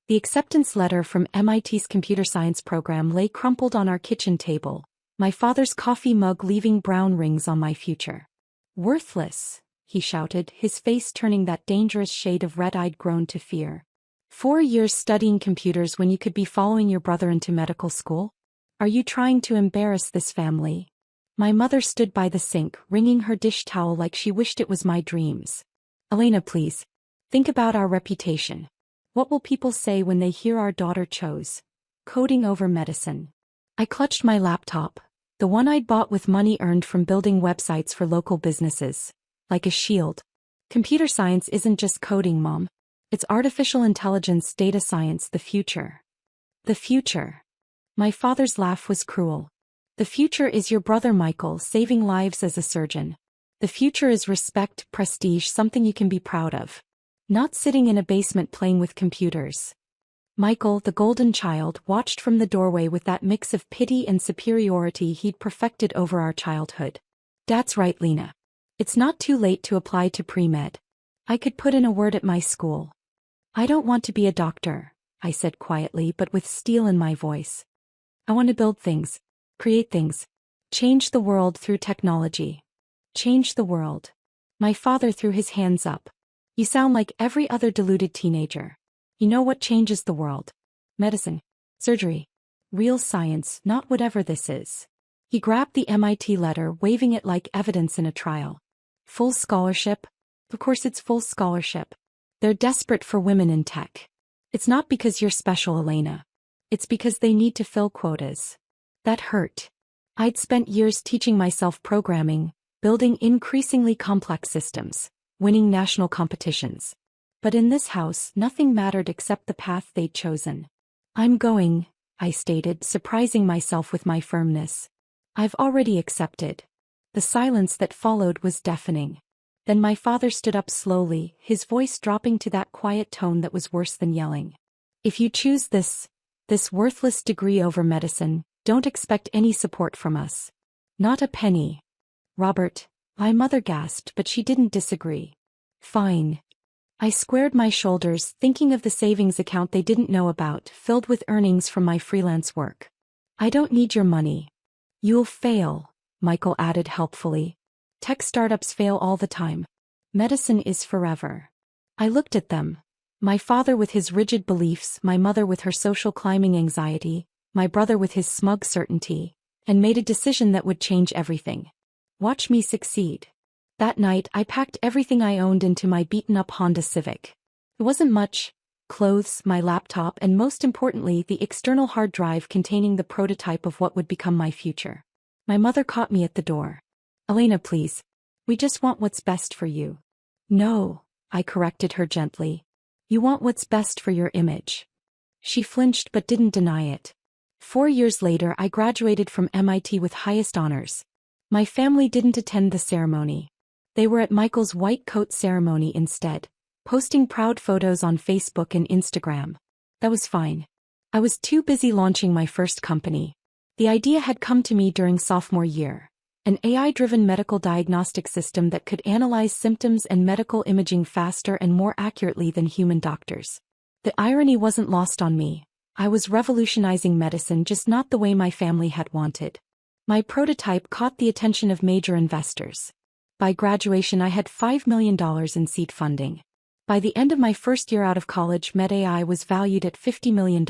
The acceptance letter from MIT's computer science program lay crumpled on our kitchen table, my father's coffee mug leaving brown rings on my future. Worthless, he shouted, his face turning that dangerous shade of red-eyed groan to fear. 4 years studying computers when you could be following your brother into medical school? Are you trying to embarrass this family? My mother stood by the sink, wringing her dish towel like she wished it was my dreams. Elena, please. Think about our reputation. What will people say when they hear our daughter chose coding over medicine? I clutched my laptop, the one I'd bought with money earned from building websites for local businesses, like a shield. Computer science isn't just coding, Mom. It's artificial intelligence, data science, the future. The future. My father's laugh was cruel. The future is your brother Michael saving lives as a surgeon. The future is respect, prestige, something you can be proud of. Not sitting in a basement playing with computers. Michael, the golden child, watched from the doorway with that mix of pity and superiority he'd perfected over our childhood. That's right, Lena. It's not too late to apply to pre-med. I could put in a word at my school. I don't want to be a doctor, I said quietly but with steel in my voice. I want to build things, create things, change the world through technology. Change the world. My father threw his hands up. You sound like every other deluded teenager. You know what changes the world? Medicine. Surgery. Real science, not whatever this is. He grabbed the MIT letter, waving it like evidence in a trial. Full scholarship? Of course it's full scholarship. They're desperate for women in tech. It's not because you're special, Elena. It's because they need to fill quotas. That hurt. I'd spent years teaching myself programming, building increasingly complex systems, winning national competitions. But in this house, nothing mattered except the path they'd chosen. I'm going, I stated, surprising myself with my firmness. I've already accepted. The silence that followed was deafening. Then my father stood up slowly, his voice dropping to that quiet tone that was worse than yelling. If you choose this worthless degree over medicine, don't expect any support from us. Not a penny. Robert, my mother gasped, but she didn't disagree. Fine. I squared my shoulders, thinking of the savings account they didn't know about, filled with earnings from my freelance work. I don't need your money. You'll fail, Michael added helpfully. Tech startups fail all the time. Medicine is forever. I looked at them. My father with his rigid beliefs, my mother with her social climbing anxiety, my brother with his smug certainty, and made a decision that would change everything. Watch me succeed. That night I packed everything I owned into my beaten-up Honda Civic. It wasn't much: clothes, my laptop, and most importantly the external hard drive containing the prototype of what would become my future. My mother caught me at the door. Elena, please. We just want what's best for you. No, I corrected her gently. You want what's best for your image. She flinched but didn't deny it. 4 years later I graduated from MIT with highest honors. My family didn't attend the ceremony. They were at Michael's white coat ceremony instead, posting proud photos on Facebook and Instagram. That was fine. I was too busy launching my first company. The idea had come to me during sophomore year. An AI-driven medical diagnostic system that could analyze symptoms and medical imaging faster and more accurately than human doctors. The irony wasn't lost on me. I was revolutionizing medicine, just not the way my family had wanted. My prototype caught the attention of major investors. By graduation I had $5 million in seed funding. By the end of my first year out of college, MedAI was valued at $50 million.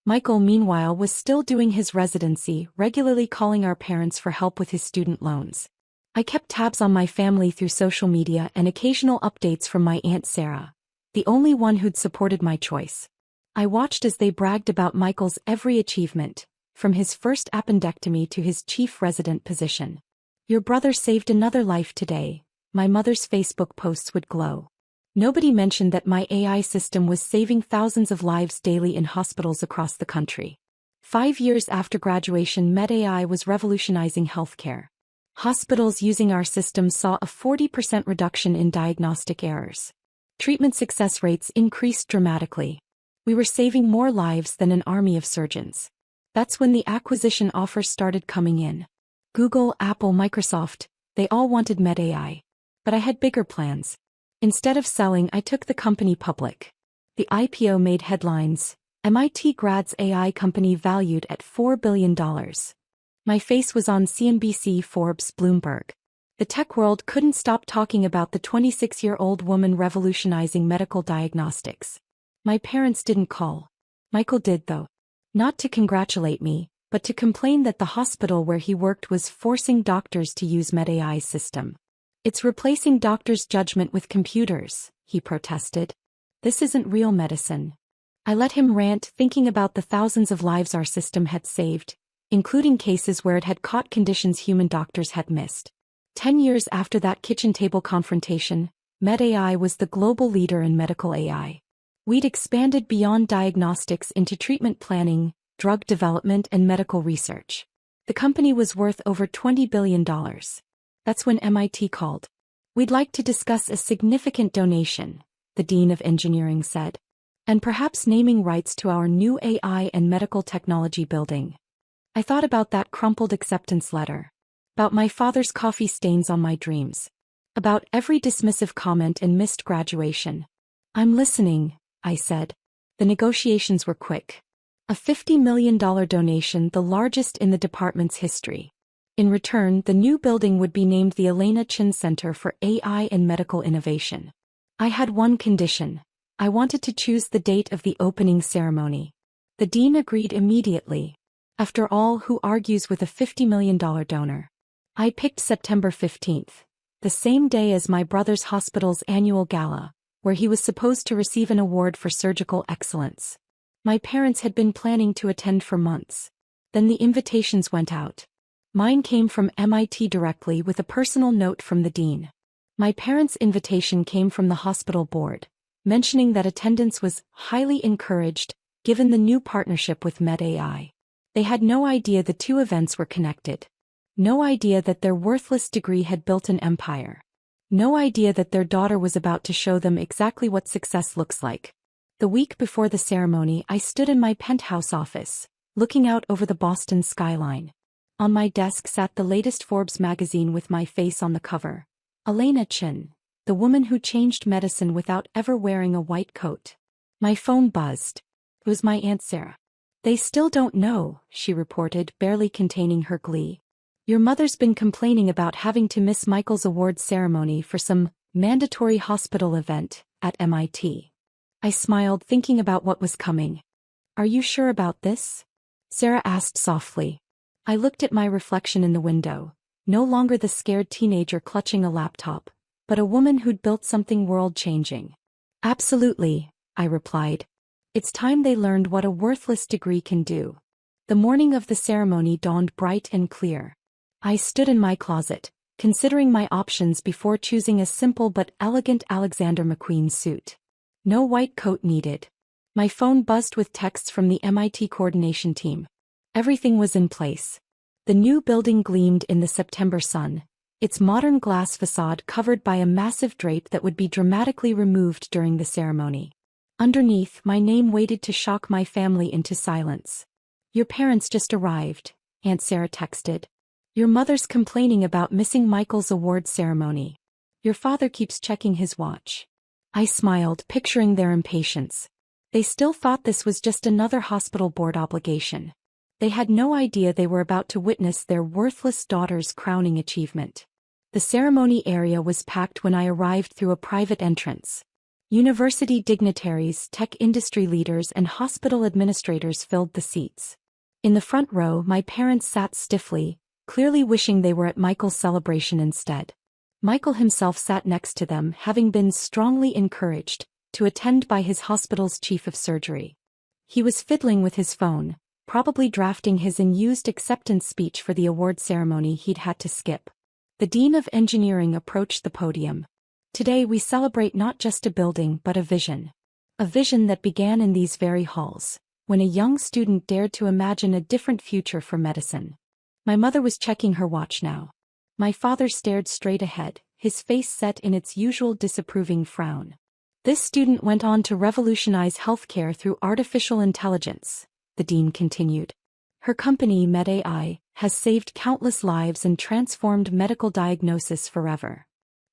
Michael, meanwhile, was still doing his residency, regularly calling our parents for help with his student loans. I kept tabs on my family through social media and occasional updates from my Aunt Sarah, the only one who'd supported my choice. I watched as they bragged about Michael's every achievement, from his first appendectomy to his chief resident position. Your brother saved another life today, my mother's Facebook posts would glow. Nobody mentioned that my AI system was saving thousands of lives daily in hospitals across the country. 5 years after graduation, MedAI was revolutionizing healthcare. Hospitals using our system saw a 40% reduction in diagnostic errors. Treatment success rates increased dramatically. We were saving more lives than an army of surgeons. That's when the acquisition offers started coming in. Google, Apple, Microsoft, they all wanted MedAI. But I had bigger plans. Instead of selling, I took the company public. The IPO made headlines. MIT grads AI company valued at $4 billion. My face was on CNBC, Forbes, Bloomberg. The tech world couldn't stop talking about the 26-year-old woman revolutionizing medical diagnostics. My parents didn't call. Michael did though. Not to congratulate me, but to complain that the hospital where he worked was forcing doctors to use MedAI's system. It's replacing doctors' judgment with computers, he protested. This isn't real medicine. I let him rant, thinking about the thousands of lives our system had saved, including cases where it had caught conditions human doctors had missed. 10 years after that kitchen table confrontation, MedAI was the global leader in medical AI. We'd expanded beyond diagnostics into treatment planning, drug development, and medical research. The company was worth over $20 billion. That's when MIT called. We'd like to discuss a significant donation, the Dean of Engineering said. And perhaps naming rights to our new AI and medical technology building. I thought about that crumpled acceptance letter. About my father's coffee stains on my dreams. About every dismissive comment and missed graduation. I'm listening, I said. The negotiations were quick. A $50 million donation, the largest in the department's history. In return, the new building would be named the Elena Chin Center for AI and Medical Innovation. I had one condition. I wanted to choose the date of the opening ceremony. The dean agreed immediately. After all, who argues with a $50 million donor? I picked September 15th, the same day as my brother's hospital's annual gala, where he was supposed to receive an award for surgical excellence. My parents had been planning to attend for months. Then the invitations went out. Mine came from MIT directly with a personal note from the dean. My parents' invitation came from the hospital board, mentioning that attendance was highly encouraged, given the new partnership with MedAI. They had no idea the two events were connected. No idea that their worthless degree had built an empire. No idea that their daughter was about to show them exactly what success looks like. The week before the ceremony, I stood in my penthouse office, looking out over the Boston skyline. On my desk sat the latest Forbes magazine with my face on the cover. Elena Chin, the woman who changed medicine without ever wearing a white coat. My phone buzzed. It was my Aunt Sarah. They still don't know, she reported, barely containing her glee. Your mother's been complaining about having to miss Michael's awards ceremony for some mandatory hospital event at MIT. I smiled, thinking about what was coming. Are you sure about this? Sarah asked softly. I looked at my reflection in the window, no longer the scared teenager clutching a laptop, but a woman who'd built something world-changing. Absolutely, I replied. It's time they learned what a worthless degree can do. The morning of the ceremony dawned bright and clear. I stood in my closet, considering my options before choosing a simple but elegant Alexander McQueen suit. No white coat needed. My phone buzzed with texts from the MIT coordination team. Everything was in place. The new building gleamed in the September sun, its modern glass facade covered by a massive drape that would be dramatically removed during the ceremony. Underneath, my name waited to shock my family into silence. Your parents just arrived, Aunt Sarah texted. Your mother's complaining about missing Michael's award ceremony. Your father keeps checking his watch. I smiled, picturing their impatience. They still thought this was just another hospital board obligation. They had no idea they were about to witness their worthless daughter's crowning achievement. The ceremony area was packed when I arrived through a private entrance. University dignitaries, tech industry leaders, and hospital administrators filled the seats. In the front row, my parents sat stiffly, clearly wishing they were at Michael's celebration instead. Michael himself sat next to them, having been strongly encouraged to attend by his hospital's chief of surgery. He was fiddling with his phone, probably drafting his unused acceptance speech for the award ceremony he'd had to skip. The Dean of Engineering approached the podium. Today we celebrate not just a building but a vision. A vision that began in these very halls, when a young student dared to imagine a different future for medicine. My mother was checking her watch now. My father stared straight ahead, his face set in its usual disapproving frown. This student went on to revolutionize healthcare through artificial intelligence, the dean continued. Her company, MedAI, has saved countless lives and transformed medical diagnosis forever.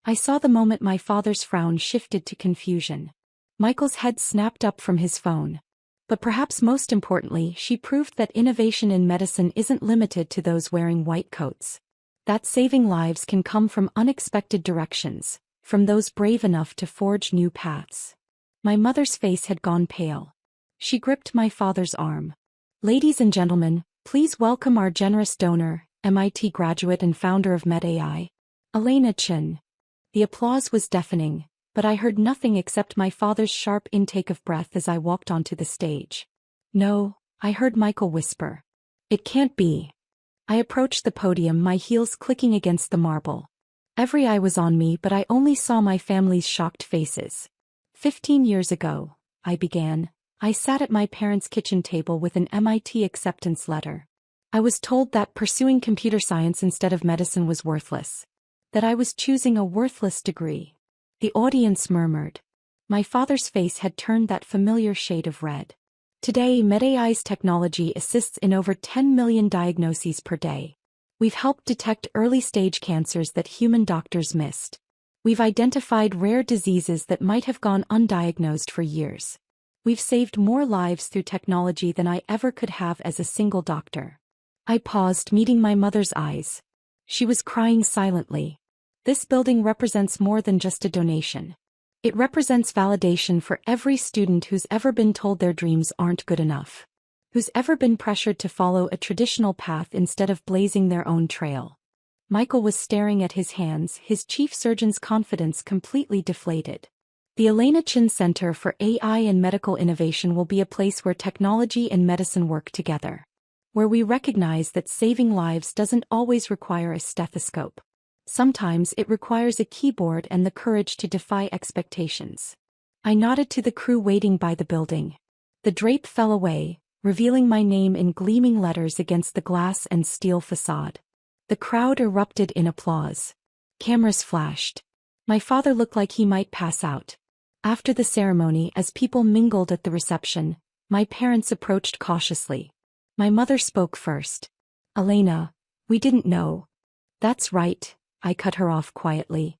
I saw the moment my father's frown shifted to confusion. Michael's head snapped up from his phone. But perhaps most importantly, she proved that innovation in medicine isn't limited to those wearing white coats. That saving lives can come from unexpected directions, from those brave enough to forge new paths. My mother's face had gone pale. She gripped my father's arm. Ladies and gentlemen, please welcome our generous donor, MIT graduate and founder of MedAI, Elena Chin. The applause was deafening, but I heard nothing except my father's sharp intake of breath as I walked onto the stage. No, I heard Michael whisper. It can't be. I approached the podium, my heels clicking against the marble. Every eye was on me, but I only saw my family's shocked faces. 15 years ago, I began, I sat at my parents' kitchen table with an MIT acceptance letter. I was told that pursuing computer science instead of medicine was worthless. That I was choosing a worthless degree. The audience murmured. My father's face had turned that familiar shade of red. Today, MedAI's technology assists in over 10 million diagnoses per day. We've helped detect early-stage cancers that human doctors missed. We've identified rare diseases that might have gone undiagnosed for years. We've saved more lives through technology than I ever could have as a single doctor. I paused, meeting my mother's eyes. She was crying silently. This building represents more than just a donation. It represents validation for every student who's ever been told their dreams aren't good enough. Who's ever been pressured to follow a traditional path instead of blazing their own trail. Michael was staring at his hands, his chief surgeon's confidence completely deflated. The Elena Chin Center for AI and Medical Innovation will be a place where technology and medicine work together. Where we recognize that saving lives doesn't always require a stethoscope. Sometimes it requires a keyboard and the courage to defy expectations. I nodded to the crew waiting by the building. The drape fell away, revealing my name in gleaming letters against the glass and steel facade. The crowd erupted in applause. Cameras flashed. My father looked like he might pass out. After the ceremony, as people mingled at the reception, my parents approached cautiously. My mother spoke first. Elena, we didn't know. That's right, I cut her off quietly.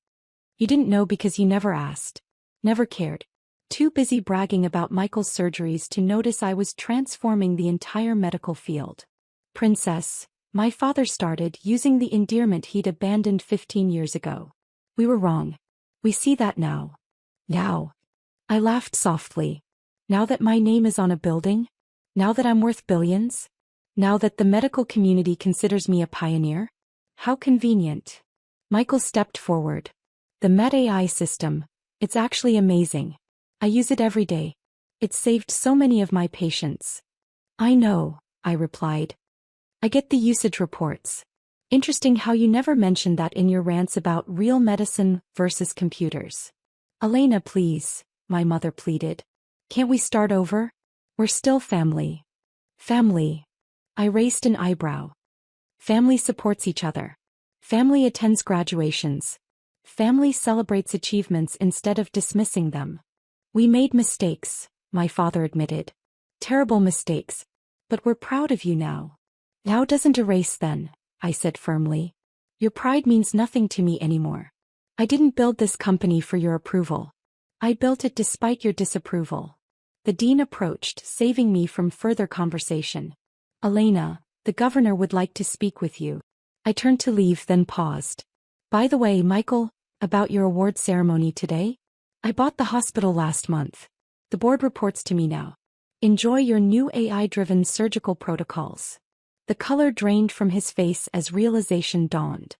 You didn't know because you never asked. Never cared. Too busy bragging about Michael's surgeries to notice I was transforming the entire medical field. Princess, my father started using the endearment he'd abandoned 15 years ago. We were wrong. We see that now. Now. I laughed softly. Now that my name is on a building? Now that I'm worth billions? Now that the medical community considers me a pioneer? How convenient. Michael stepped forward. The MedAI system, it's actually amazing. I use it every day. It's saved so many of my patients. I know, I replied. I get the usage reports. Interesting how you never mentioned that in your rants about real medicine versus computers. Elena, please, my mother pleaded. Can't we start over? We're still family. Family. I raised an eyebrow. Family supports each other. Family attends graduations. Family celebrates achievements instead of dismissing them. We made mistakes, my father admitted. Terrible mistakes. But we're proud of you now. Now doesn't erase then, I said firmly. Your pride means nothing to me anymore. I didn't build this company for your approval. I built it despite your disapproval. The dean approached, saving me from further conversation. Elena, the governor would like to speak with you. I turned to leave, then paused. By the way, Michael, about your award ceremony today? I bought the hospital last month. The board reports to me now. Enjoy your new AI-driven surgical protocols. The color drained from his face as realization dawned.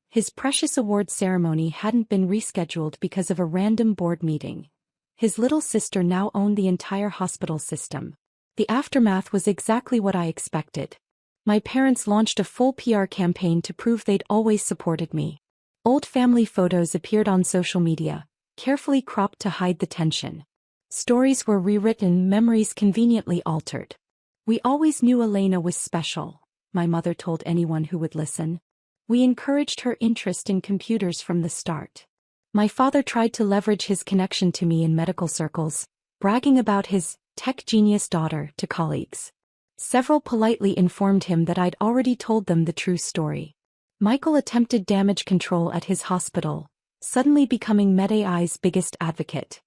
His precious award ceremony hadn't been rescheduled because of a random board meeting. His little sister now owned the entire hospital system. The aftermath was exactly what I expected. My parents launched a full PR campaign to prove they'd always supported me. Old family photos appeared on social media, carefully cropped to hide the tension. Stories were rewritten, memories conveniently altered. We always knew Elena was special, my mother told anyone who would listen. We encouraged her interest in computers from the start. My father tried to leverage his connection to me in medical circles, bragging about his tech genius daughter to colleagues. Several politely informed him that I'd already told them the true story. Michael attempted damage control at his hospital, suddenly becoming MedAI's biggest advocate.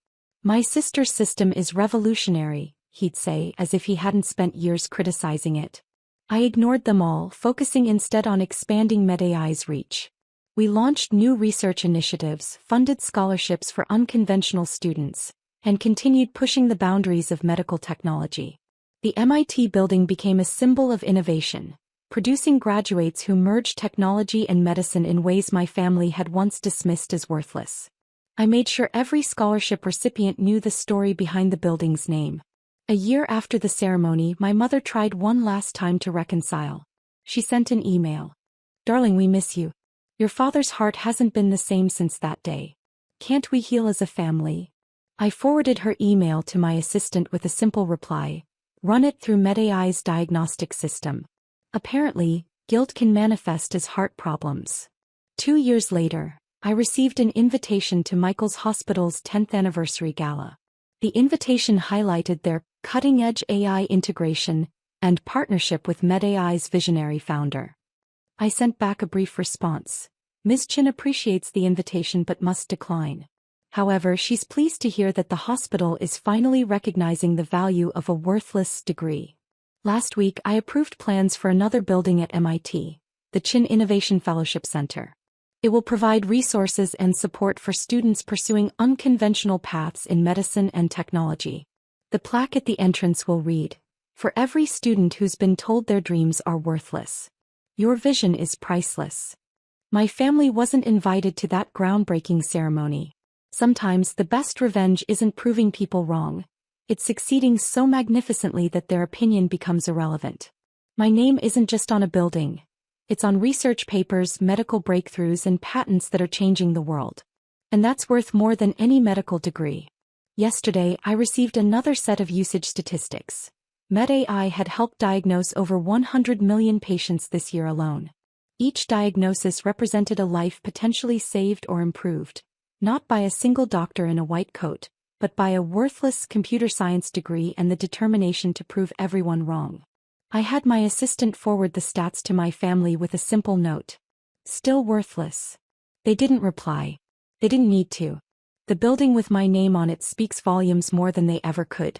My sister's system is revolutionary, he'd say as if he hadn't spent years criticizing it. I ignored them all, focusing instead on expanding MedAI's reach. We launched new research initiatives, funded scholarships for unconventional students, and continued pushing the boundaries of medical technology. The MIT building became a symbol of innovation, producing graduates who merged technology and medicine in ways my family had once dismissed as worthless. I made sure every scholarship recipient knew the story behind the building's name. A year after the ceremony, my mother tried one last time to reconcile. She sent an email. "Darling, we miss you. Your father's heart hasn't been the same since that day. Can't we heal as a family?" I forwarded her email to my assistant with a simple reply. Run it through MedAI's diagnostic system. Apparently, guilt can manifest as heart problems. 2 years later, I received an invitation to Michael's Hospital's 10th anniversary gala. The invitation highlighted their cutting-edge AI integration and partnership with MedAI's visionary founder. I sent back a brief response. Ms. Chin appreciates the invitation but must decline. However, she's pleased to hear that the hospital is finally recognizing the value of a worthless degree. Last week, I approved plans for another building at MIT, the Chin Innovation Fellowship Center. It will provide resources and support for students pursuing unconventional paths in medicine and technology. The plaque at the entrance will read, "For every student who's been told their dreams are worthless, your vision is priceless." My family wasn't invited to that groundbreaking ceremony. Sometimes the best revenge isn't proving people wrong. It's succeeding so magnificently that their opinion becomes irrelevant. My name isn't just on a building. It's on research papers, medical breakthroughs, and patents that are changing the world. And that's worth more than any medical degree. Yesterday, I received another set of usage statistics. MedAI had helped diagnose over 100 million patients this year alone. Each diagnosis represented a life potentially saved or improved, not by a single doctor in a white coat, but by a worthless computer science degree and the determination to prove everyone wrong. I had my assistant forward the stats to my family with a simple note. Still worthless. They didn't reply. They didn't need to. The building with my name on it speaks volumes more than they ever could.